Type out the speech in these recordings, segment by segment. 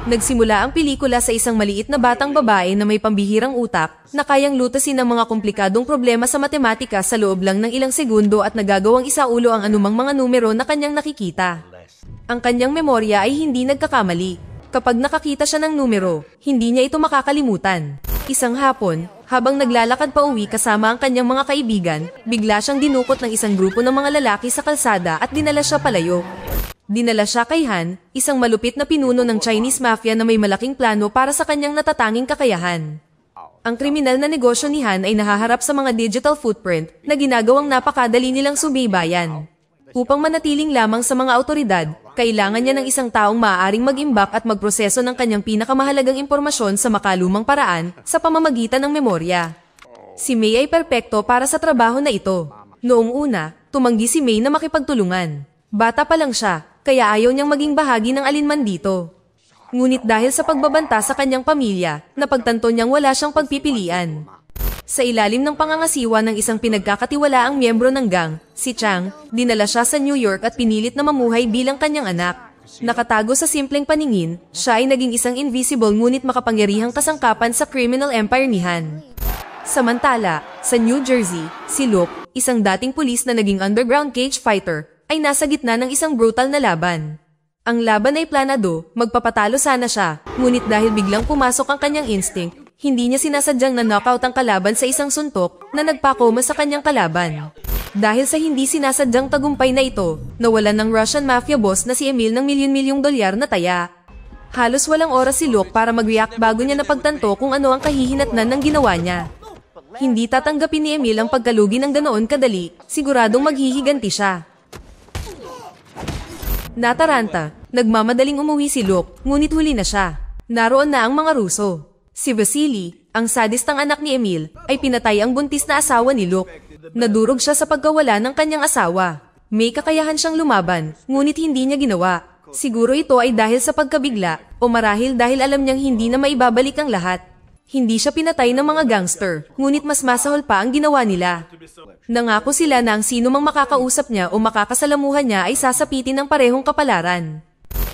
Nagsimula ang pelikula sa isang maliit na batang babae na may pambihirang utak na kayang lutasin ng mga komplikadong problema sa matematika sa loob lang ng ilang segundo at nagagawang isaulo ang anumang mga numero na kanyang nakikita. Ang kanyang memorya ay hindi nagkakamali. Kapag nakakita siya ng numero, hindi niya ito makakalimutan. Isang hapon, habang naglalakad pa uwi kasama ang kanyang mga kaibigan, bigla siyang dinukot ng isang grupo ng mga lalaki sa kalsada at dinala siya palayo. Dinala siya kay Han, isang malupit na pinuno ng Chinese mafia na may malaking plano para sa kanyang natatanging kakayahan. Ang kriminal na negosyo ni Han ay nahaharap sa mga digital footprint na ginagawang napakadali nilang subaybayan. Upang manatiling lamang sa mga awtoridad, kailangan niya ng isang taong maaaring mag-imbak at magproseso ng kanyang pinakamahalagang impormasyon sa makalumang paraan sa pamamagitan ng memorya. Si May ay perpekto para sa trabaho na ito. Noong una, tumanggi si May na makipagtulungan. Bata pa lang siya, kaya ayaw niyang maging bahagi ng alinman dito. Ngunit dahil sa pagbabanta sa kanyang pamilya, napagtanto niyang wala siyang pagpipilian. Sa ilalim ng pangangasiwa ng isang pinagkakatiwalaang miyembro ng gang, si Chang, dinala siya sa New York at pinilit na mamuhay bilang kanyang anak. Nakatago sa simpleng paningin, siya ay naging isang invisible ngunit makapangyarihang kasangkapan sa criminal empire ni Han. Samantala, sa New Jersey, si Luke, isang dating pulis na naging underground cage fighter, ay nasa gitna ng isang brutal na laban. Ang laban ay planado, magpapatalo sana siya, ngunit dahil biglang pumasok ang kanyang instinct, hindi niya sinasadyang na-knockout ang kalaban sa isang suntok na nagpakoma sa kanyang kalaban. Dahil sa hindi sinasadyang tagumpay na ito, nawalan ng Russian mafia boss na si Emil ng milyon-milyong dolyar na taya. Halos walang oras si Luke para mag-react bago niya napagtanto kung ano ang kahihinatnan ng ginawa niya. Hindi tatanggapin ni Emil ang pagkalugi ng ganoon kadali, siguradong maghihiganti siya. Nataranta, nagmamadaling umuwi si Luke, ngunit huli na siya. Naroon na ang mga Ruso. Si Vasily, ang sadistang anak ni Emil, ay pinatay ang buntis na asawa ni Luke. Nadurog siya sa pagkawala ng kanyang asawa. May kakayahan siyang lumaban, ngunit hindi niya ginawa. Siguro ito ay dahil sa pagkabigla, o marahil dahil alam niyang hindi na maibabalik ang lahat. Hindi siya pinatay ng mga gangster, ngunit mas masahol pa ang ginawa nila. Nangako sila na ang sino mang makakausap niya o makakasalamuhan niya ay sasapitin ng parehong kapalaran.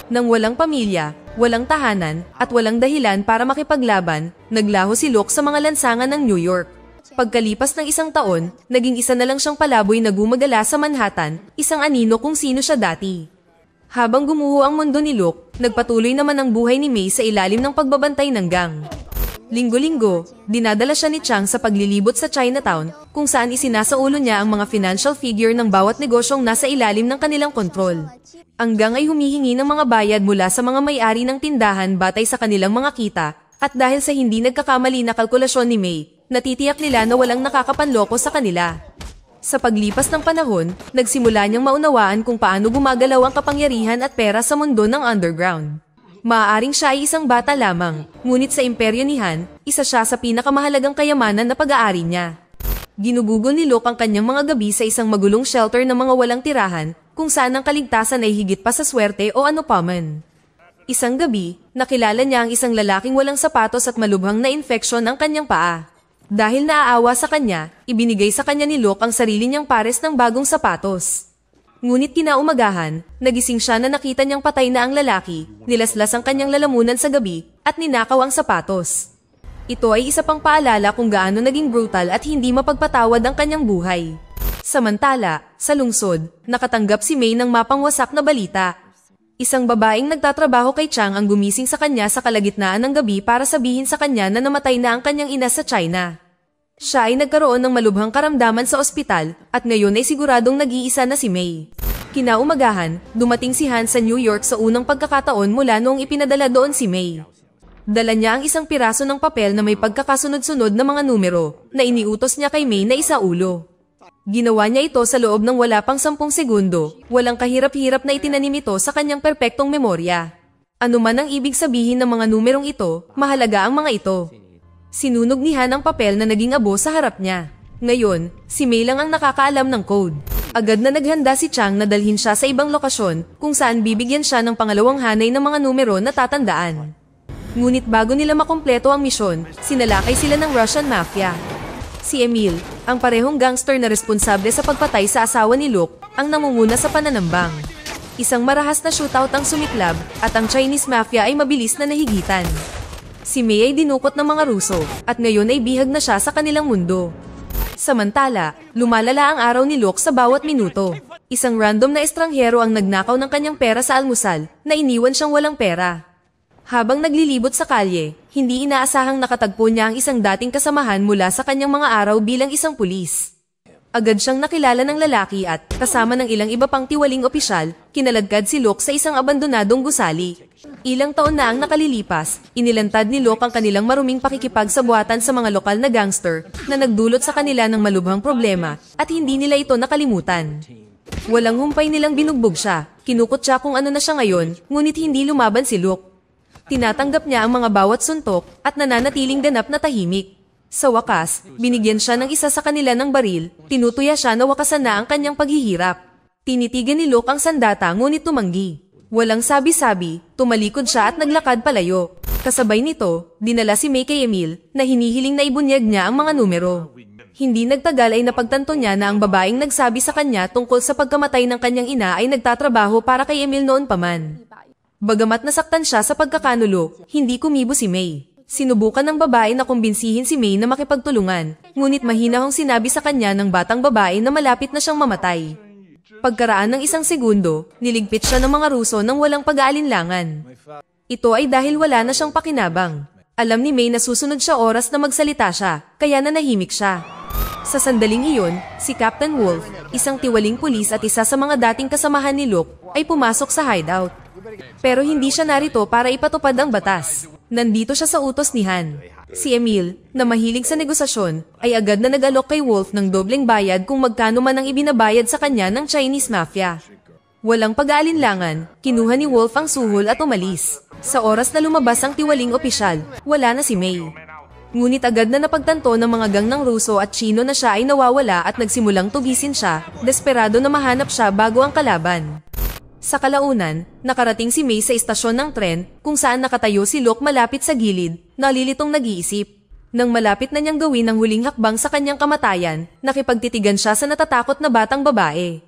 Nang walang pamilya, walang tahanan, at walang dahilan para makipaglaban, naglaho si Luke sa mga lansangan ng New York. Pagkalipas ng isang taon, naging isa na lang siyang palaboy na gumagala sa Manhattan, isang anino kung sino siya dati. Habang gumuho ang mundo ni Luke, nagpatuloy naman ang buhay ni May sa ilalim ng pagbabantay ng gang. Linggo-linggo, dinadala siya ni Chang sa paglilibot sa Chinatown, kung saan isinasaulo niya ang mga financial figure ng bawat negosyong nasa ilalim ng kanilang kontrol. Ang gang ay humihingi ng mga bayad mula sa mga may-ari ng tindahan batay sa kanilang mga kita, at dahil sa hindi nagkakamali na kalkulasyon ni May, natitiyak nila na walang nakakapanloko sa kanila. Sa paglipas ng panahon, nagsimula niyang maunawaan kung paano gumagalaw ang kapangyarihan at pera sa mundo ng underground. Maaaring siya ay isang bata lamang, ngunit sa imperyo ni Han, isa siya sa pinakamahalagang kayamanan na pag-aari niya. Ginugugol ni Luke ang kanyang mga gabi sa isang magulong shelter ng mga walang tirahan, kung saan ang kaligtasan ay higit pa sa swerte o ano paman. Isang gabi, nakilala niya ang isang lalaking walang sapatos at malubhang na infeksyon ang kanyang paa. Dahil naaawa sa kanya, ibinigay sa kanya ni Luke ang sarili niyang pares ng bagong sapatos. Ngunit kinaumagahan, nagising siya na nakita niyang patay na ang lalaki, nilaslas ang kanyang lalamunan sa gabi, at ninakaw ang sapatos. Ito ay isa pang paalala kung gaano naging brutal at hindi mapagpatawad ang kanyang buhay. Samantala, sa lungsod, nakatanggap si May ng mapangwasak na balita. Isang babaeng nagtatrabaho kay Chang ang gumising sa kanya sa kalagitnaan ng gabi para sabihin sa kanya na namatay na ang kanyang ina sa China. Siya ay nagkaroon ng malubhang karamdaman sa ospital at ngayon ay siguradong nag-iisa na si May. Kinaumagahan, dumating si Han sa New York sa unang pagkakataon mula noong ipinadala doon si May. Dala niya ang isang piraso ng papel na may pagkakasunod-sunod na mga numero na iniutos niya kay May na isaulo. Ginawa niya ito sa loob ng wala pang 10 segundo, walang kahirap-hirap na itinanim ito sa kanyang perpektong memorya. Ano man ang ibig sabihin ng mga numerong ito, mahalaga ang mga ito. Sinunog ni Han ang papel na naging abo sa harap niya. Ngayon, si May lang ang nakakaalam ng code. Agad na naghanda si Chang na dalhin siya sa ibang lokasyon kung saan bibigyan siya ng pangalawang hanay ng mga numero na tatandaan. Ngunit bago nila makumpleto ang misyon, sinalakay sila ng Russian Mafia. Si Emil, ang parehong gangster na responsable sa pagpatay sa asawa ni Luke, ang namumuna sa pananambang. Isang marahas na shootout ang sumiklab at ang Chinese Mafia ay mabilis na nahigitan. Si May ay dinukot ng mga Ruso at ngayon ay bihag na siya sa kanilang mundo. Samantala, lumalala ang araw ni Luke sa bawat minuto. Isang random na estranghero ang nagnakaw ng kanyang pera sa almusal na iniwan siyang walang pera. Habang naglilibot sa kalye, hindi inaasahang nakatagpo niya ang isang dating kasamahan mula sa kanyang mga araw bilang isang pulis. Agad siyang nakilala ng lalaki at, kasama ng ilang iba pang tiwaling opisyal, kinaladkad si Luke sa isang abandonadong gusali. Ilang taon na ang nakalilipas, inilantad ni Luke ang kanilang maruming pakikipagsabuatan sa mga lokal na gangster na nagdulot sa kanila ng malubhang problema at hindi nila ito nakalimutan. Walang humpay nilang binugbog siya, kinukot siya kung ano na siya ngayon, ngunit hindi lumaban si Luke. Tinatanggap niya ang mga bawat suntok at nananatiling ganap na tahimik. Sa wakas, binigyan siya ng isa sa kanila ng baril, tinutuya siya na wakasan na ang kanyang paghihirap. Tinitigan ni Luke ang sandata ngunit tumanggi. Walang sabi-sabi, tumalikod siya at naglakad palayo. Kasabay nito, dinala si May kay Emil na hinihiling na ibunyag niya ang mga numero. Hindi nagtagal ay napagtanto niya na ang babaeng nagsabi sa kanya tungkol sa pagkamatay ng kanyang ina ay nagtatrabaho para kay Emil noon pa man. Bagamat nasaktan siya sa pagkakanulo, hindi kumibo si May. Sinubukan ng babae na kumbinsihin si May na makipagtulungan, ngunit mahina hong sinabi sa kanya ng batang babae na malapit na siyang mamatay. Pagkaraan ng isang segundo, niligpit siya ng mga Ruso nang walang pag-aalinlangan. Ito ay dahil wala na siyang pakinabang. Alam ni May na susunod siya oras na magsalita siya, kaya nanahimik siya. Sa sandaling iyon, si Captain Wolf, isang tiwaling pulis at isa sa mga dating kasamahan ni Luke, ay pumasok sa hideout. Pero hindi siya narito para ipatupad ang batas. Nandito siya sa utos ni Han. Si Emil, na mahilig sa negosasyon, ay agad na nag-alok kay Wolf ng dobleng bayad kung magkano man ang ibinabayad sa kanya ng Chinese Mafia. Walang pag-aalinlangan, kinuha ni Wolf ang suhol at umalis. Sa oras na lumabas ang tiwaling opisyal, wala na si May. Ngunit agad na napagtanto ng mga gang ng Ruso at Chino na siya ay nawawala at nagsimulang tugisin siya, desperado na mahanap siya bago ang kalaban. Sa kalaunan, nakarating si May sa istasyon ng tren kung saan nakatayo si Luke malapit sa gilid, nalilitong nag-iisip. Nang malapit na niyang gawin ang huling hakbang sa kanyang kamatayan, nakipagtitigan siya sa natatakot na batang babae.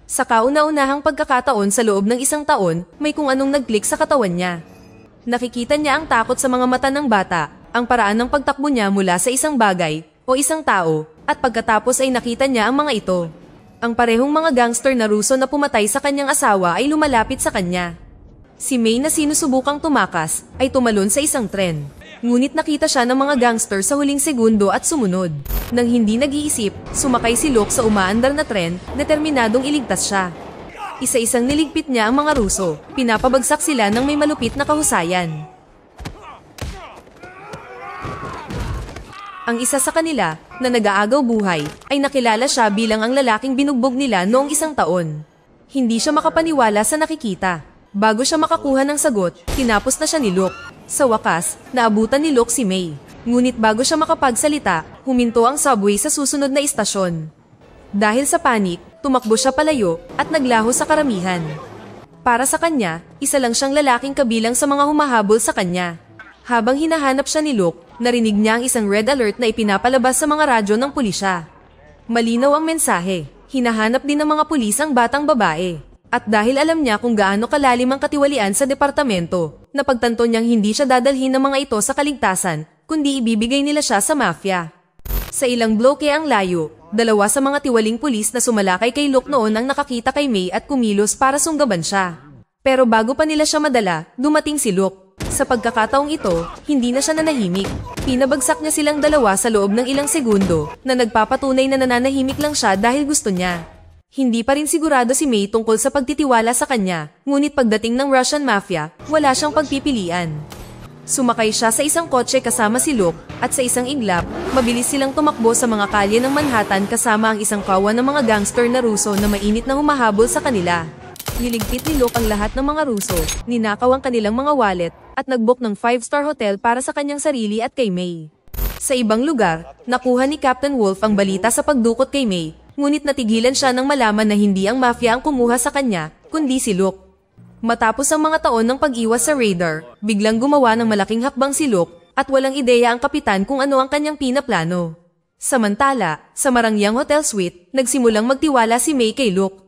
Sa kauna-unahang pagkakataon sa loob ng isang taon, may kung anong nag-click sa katawan niya. Nakikita niya ang takot sa mga mata ng bata, ang paraan ng pagtakbo niya mula sa isang bagay o isang tao, at pagkatapos ay nakita niya ang mga ito. Ang parehong mga gangster na Ruso na pumatay sa kanyang asawa ay lumalapit sa kanya. Si May na sinusubukang tumakas ay tumalon sa isang tren. Ngunit nakita siya ng mga gangster sa huling segundo at sumunod. Nang hindi nag-iisip, sumakay si Luke sa umaandar na tren, determinadong iligtas siya. Isa-isang niligpit niya ang mga Ruso, pinapabagsak sila ng may malupit na kahusayan. Ang isa sa kanila, na nag-aagaw buhay, ay nakilala siya bilang ang lalaking binugbog nila noong isang taon. Hindi siya makapaniwala sa nakikita. Bago siya makakuha ng sagot, tinapos na siya ni Luke. Sa wakas, naabutan ni Luke si May. Ngunit bago siya makapagsalita, huminto ang subway sa susunod na istasyon. Dahil sa panik, tumakbo siya palayo at naglaho sa karamihan. Para sa kanya, isa lang siyang lalaking kabilang sa mga humahabol sa kanya. Habang hinahanap siya ni Luke, narinig niya ang isang red alert na ipinapalabas sa mga radyo ng pulisya. Malinaw ang mensahe, hinahanap din ng mga pulis ang batang babae. At dahil alam niya kung gaano kalalim ang katiwalian sa departamento, napagtanto niyang hindi siya dadalhin ng mga ito sa kaligtasan, kundi ibibigay nila siya sa mafia. Sa ilang bloke ang layo, dalawa sa mga tiwaling pulis na sumalakay kay Luke noon ang nakakita kay May at kumilos para sunggaban siya. Pero bago pa nila siya madala, dumating si Luke. Sa pagkakataong ito, hindi na siya nanahimik. Pinabagsak niya silang dalawa sa loob ng ilang segundo na nagpapatunay na nananahimik lang siya dahil gusto niya. Hindi pa rin sigurado si May tungkol sa pagtitiwala sa kanya, ngunit pagdating ng Russian Mafia, wala siyang pagpipilian. Sumakay siya sa isang kotse kasama si Luke at sa isang iglap, mabilis silang tumakbo sa mga kalye ng Manhattan kasama ang isang kawan ng mga gangster na Ruso na mainit na humahabol sa kanila. Niligpit ni Luke ang lahat ng mga Ruso, ninakaw ang kanilang mga wallet, at nag-book ng 5-star hotel para sa kanyang sarili at kay May. Sa ibang lugar, nakuha ni Captain Wolf ang balita sa pagdukot kay May, ngunit natigilan siya nang malaman na hindi ang mafia ang kumuha sa kanya, kundi si Luke. Matapos ang mga taon ng pag-iwas sa radar, biglang gumawa ng malaking hakbang si Luke, at walang ideya ang kapitan kung ano ang kanyang pinaplano. Samantala, sa Marangyang Hotel Suite, nagsimulang magtiwala si May kay Luke.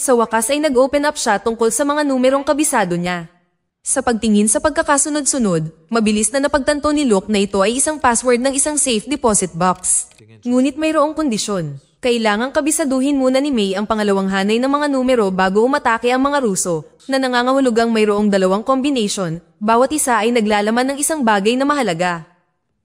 Sa wakas ay nag-open up siya tungkol sa mga numerong kabisado niya. Sa pagtingin sa pagkakasunod-sunod, mabilis na napagtanto ni Luke na ito ay isang password ng isang safe deposit box. Ngunit mayroong kondisyon. Kailangang kabisaduhin muna ni May ang pangalawang hanay ng mga numero bago umatake ang mga Ruso, na nangangahulugang mayroong dalawang combination, bawat isa ay naglalaman ng isang bagay na mahalaga.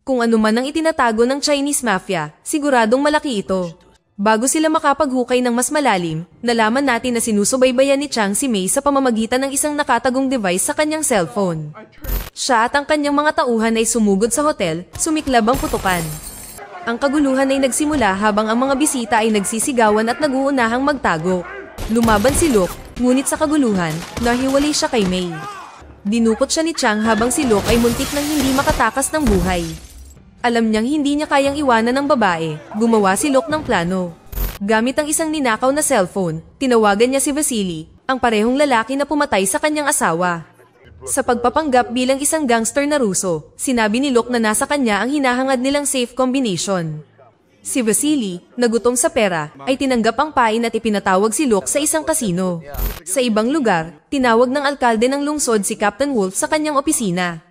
Kung ano man ang itinatago ng Chinese Mafia, siguradong malaki ito. Bago sila makapaghukay ng mas malalim, nalaman natin na sinusubaybayan ni Chang si May sa pamamagitan ng isang nakatagong device sa kanyang cellphone. Siya at ang kanyang mga tauhan ay sumugod sa hotel, sumiklab ang putukan. Ang kaguluhan ay nagsimula habang ang mga bisita ay nagsisigawan at naguunahang magtago. Lumaban si Luke, ngunit sa kaguluhan, nahiwalay siya kay May. Dinukot siya ni Chang habang si Luke ay muntik nang hindi makatakas ng buhay. Alam niyang hindi niya kayang iwanan ng babae, gumawa si Luke ng plano. Gamit ang isang ninakaw na cellphone, tinawagan niya si Vasily, ang parehong lalaki na pumatay sa kanyang asawa. Sa pagpapanggap bilang isang gangster na Ruso, sinabi ni Luke na nasa kanya ang hinahangad nilang safe combination. Si Vasily, nagutom sa pera, ay tinanggap ang pain at ipinatawag si Luke sa isang kasino. Sa ibang lugar, tinawag ng alkalde ng lungsod si Captain Wolf sa kanyang opisina.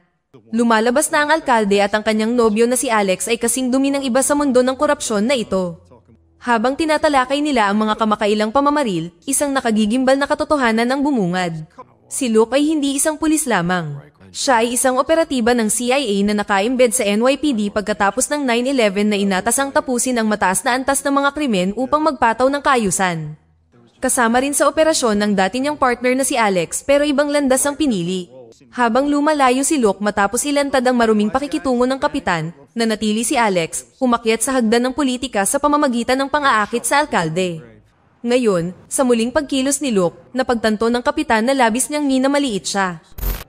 Lumalabas na ang alkalde at ang kanyang nobyo na si Alex ay kasing dumi ng iba sa mundo ng korupsyon na ito. Habang tinatalakay nila ang mga kamakailang pamamaril, isang nakagigimbal na katotohanan ang bumungad. Si Luke ay hindi isang pulis lamang. Siya ay isang operatiba ng CIA na naka-embed sa NYPD pagkatapos ng 9/11 na inatasang tapusin ang mataas na antas ng mga krimen upang magpataw ng kaayusan. Kasama rin sa operasyon ng dati niyang partner na si Alex pero ibang landas ang pinili. Habang lumalayo si Luke matapos ilantad ang maruming pakikitungo ng kapitan, nanatili si Alex, umakyat sa hagdan ng politika sa pamamagitan ng pang-aakit sa alkalde. Ngayon, sa muling pagkilos ni Luke, napagtanto ng kapitan na labis niyang minamaliit siya.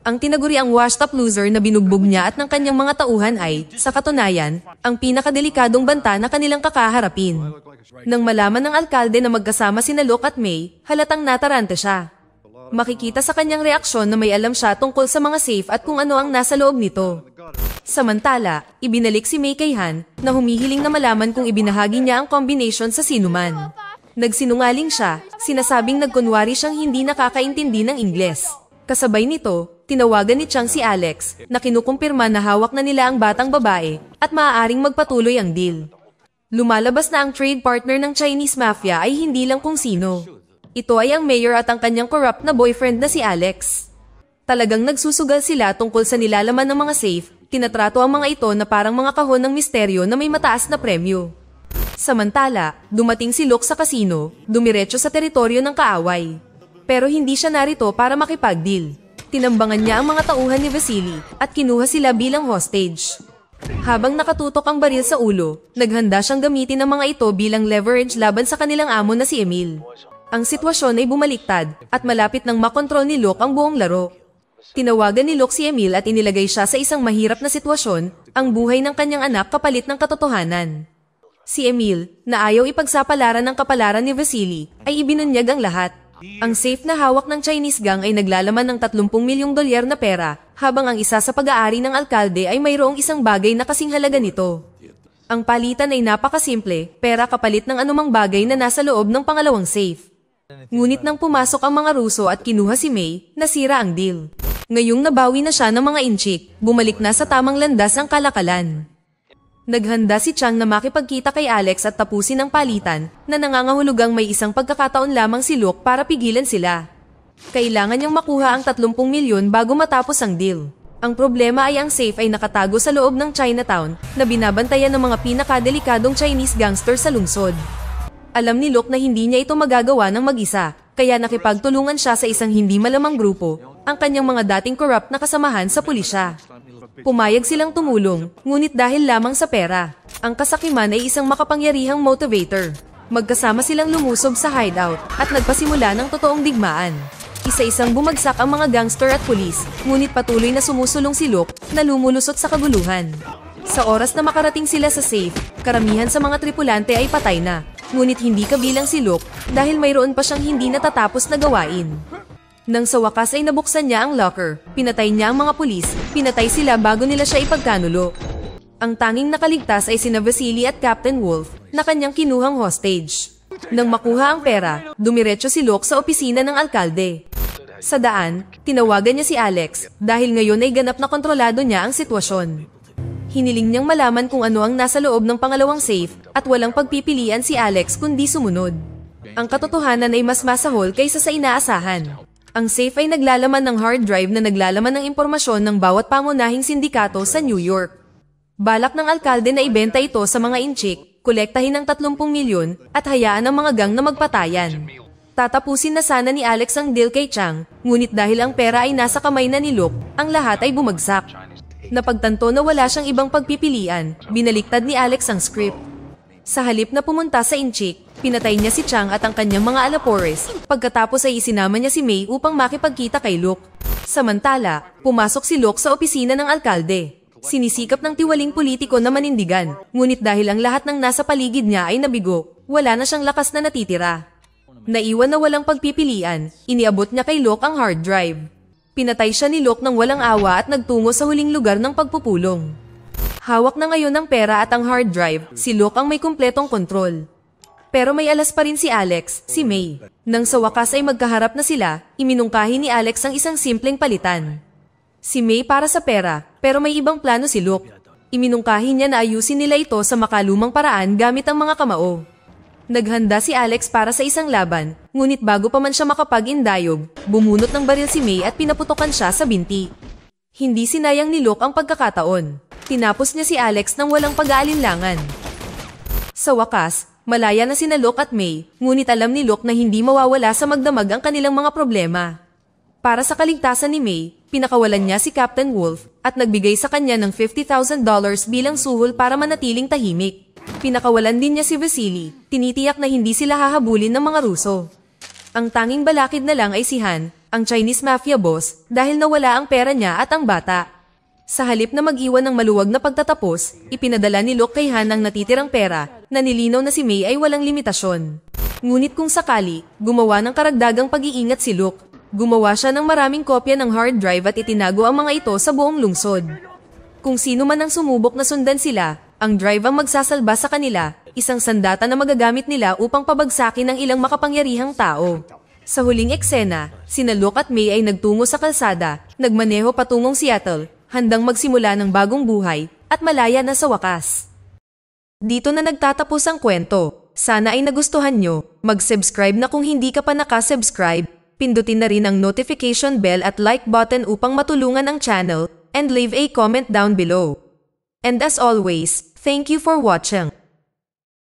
Ang tinaguriang washed-up loser na binugbog niya at ng kanyang mga tauhan ay, sa katunayan, ang pinakadelikadong banta na kanilang kakaharapin. Nang malaman ng alkalde na magkasama sina Luke at May, halatang natarante siya. Makikita sa kanyang reaksyon na may alam siya tungkol sa mga safe at kung ano ang nasa loob nito. Samantala, ibinalik si May kay Han, na humihiling na malaman kung ibinahagi niya ang combination sa sinuman. Nagsinungaling siya, sinasabing nagkunwari siyang hindi nakakaintindi ng Ingles. Kasabay nito, tinawagan ni Chang si Alex, na kinukumpirma na hawak na nila ang batang babae, at maaaring magpatuloy ang deal. Lumalabas na ang trade partner ng Chinese Mafia ay hindi lang kung sino. Ito ay ang mayor at ang kanyang corrupt na boyfriend na si Alex. Talagang nagsusugal sila tungkol sa nilalaman ng mga safe, tinatrato ang mga ito na parang mga kahon ng misteryo na may mataas na premyo. Samantala, dumating si Luke sa kasino, dumiretso sa teritoryo ng kaaway. Pero hindi siya narito para makipag-deal. Tinambangan niya ang mga tauhan ni Vasily at kinuha sila bilang hostage. Habang nakatutok ang baril sa ulo, naghanda siyang gamitin ang mga ito bilang leverage laban sa kanilang amo na si Emil. Ang sitwasyon ay bumaliktad at malapit nang makontrol ni Luke ang buong laro. Tinawagan ni Luke si Emil at inilagay siya sa isang mahirap na sitwasyon, ang buhay ng kanyang anak kapalit ng katotohanan. Si Emil, na ayaw ipagsapalaran ng kapalaran ni Vasily, ay ibinunyag ang lahat. Ang safe na hawak ng Chinese gang ay naglalaman ng 30 milyong dolyar na pera, habang ang isa sa pag-aari ng alkalde ay mayroong isang bagay na kasing halaga nito. Ang palitan ay napakasimple, pera kapalit ng anumang bagay na nasa loob ng pangalawang safe. Ngunit nang pumasok ang mga Ruso at kinuha si May, nasira ang deal. Ngayong nabawi na siya ng mga inchik, bumalik na sa tamang landas ang kalakalan. Naghanda si Chang na makipagkita kay Alex at tapusin ang palitan, na nangangahulugang may isang pagkakataon lamang si Luke para pigilan sila. Kailangan niyang makuha ang 30 milyon bago matapos ang deal. Ang problema ay ang safe ay nakatago sa loob ng Chinatown, na binabantayan ng mga pinakadelikadong Chinese gangster sa lungsod. Alam ni Luke na hindi niya ito magagawa ng mag-isa, kaya nakipagtulungan siya sa isang hindi malamang grupo, ang kanyang mga dating corrupt na kasamahan sa pulisya. Pumayag silang tumulong, ngunit dahil lamang sa pera. Ang kasakiman ay isang makapangyarihang motivator. Magkasama silang lumusob sa hideout at nagpasimula ng totoong digmaan. Isa-isang bumagsak ang mga gangster at pulis, ngunit patuloy na sumusulong si Luke na lumulusot sa kaguluhan. Sa oras na makarating sila sa safe, karamihan sa mga tripulante ay patay na. Ngunit hindi kabilang si Luke dahil mayroon pa siyang hindi natatapos na gawain. Nang sa wakas ay nabuksan niya ang locker, pinatay niya ang mga pulis, pinatay sila bago nila siya ipagkanulo. Ang tanging nakaligtas ay sina Vasily at Captain Wolf na kanyang kinuhang hostage. Nang makuha ang pera, dumiretso si Luke sa opisina ng alkalde. Sa daan, tinawagan niya si Alex dahil ngayon ay ganap na kontrolado niya ang sitwasyon. Hiniling niyang malaman kung ano ang nasa loob ng pangalawang safe at walang pagpipilian si Alex kundi sumunod. Ang katotohanan ay mas masahol kaysa sa inaasahan. Ang safe ay naglalaman ng hard drive na naglalaman ng impormasyon ng bawat pamunahing sindikato sa New York. Balak ng alkalde na ibenta ito sa mga inchik, kolektahin ng 30 milyon at hayaan ang mga gang na magpatayan. Tatapusin na sana ni Alex ang deal kay Chang, ngunit dahil ang pera ay nasa kamay na ni Luke, ang lahat ay bumagsak. Napagtanto na wala siyang ibang pagpipilian, binaliktad ni Alex ang script. Sa halip na pumunta sa inchik, pinatay niya si Chang at ang kanyang mga alapores, pagkatapos ay isinama niya si May upang makipagkita kay Luke. Samantala, pumasok si Luke sa opisina ng alkalde. Sinisikap ng tiwaling politiko na manindigan, ngunit dahil ang lahat ng nasa paligid niya ay nabigo, wala na siyang lakas na natitira. Naiwan na walang pagpipilian, iniabot niya kay Luke ang hard drive. Pinatay siya ni Luke ng walang awa at nagtungo sa huling lugar ng pagpupulong. Hawak na ngayon ang pera at ang hard drive, si Luke ang may kumpletong kontrol. Pero may alas pa rin si Alex, si May. Nang sa wakas ay magkaharap na sila, iminungkahi ni Alex ang isang simpleng palitan. Si May para sa pera, pero may ibang plano si Luke. Iminungkahi niya na ayusin nila ito sa makalumang paraan gamit ang mga kamao. Naghanda si Alex para sa isang laban, ngunit bago pa man siya makapag-indayog, bumunot ng baril si May at pinaputokan siya sa binti. Hindi sinayang ni Luke ang pagkakataon. Tinapos niya si Alex nang walang pag-aalinlangan. Sa wakas, malaya na sina Luke at May, ngunit alam ni Luke na hindi mawawala sa magdamag ang kanilang mga problema. Para sa kaligtasan ni May, pinakawalan niya si Captain Wolf at nagbigay sa kanya ng $50,000 bilang suhol para manatiling tahimik. Pinakawalan din niya si Vasily, tinitiyak na hindi sila hahabulin ng mga Ruso. Ang tanging balakid na lang ay si Han, ang Chinese mafia boss, dahil nawala ang pera niya at ang bata. Sa halip na mag-iwan ng maluwag na pagtatapos, ipinadala ni Luke kay Han ang natitirang pera, na nilinaw na si May ay walang limitasyon. Ngunit kung sakali, gumawa ng karagdagang pag-iingat si Luke. Gumawa siya ng maraming kopya ng hard drive at itinago ang mga ito sa buong lungsod. Kung sino man ang sumubok na sundan sila, ang drive ang magsasalba sa kanila, isang sandata na magagamit nila upang pabagsakin ang ilang makapangyarihang tao. Sa huling eksena, sina Luke at May ay nagtungo sa kalsada, nagmaneho patungong Seattle, handang magsimula ng bagong buhay, at malaya na sa wakas. Dito na nagtatapos ang kwento. Sana ay nagustuhan nyo. Mag-subscribe na kung hindi ka pa nakasubscribe. Pindutin na rin ang notification bell at like button upang matulungan ang channel, and leave a comment down below. And as always, thank you for watching.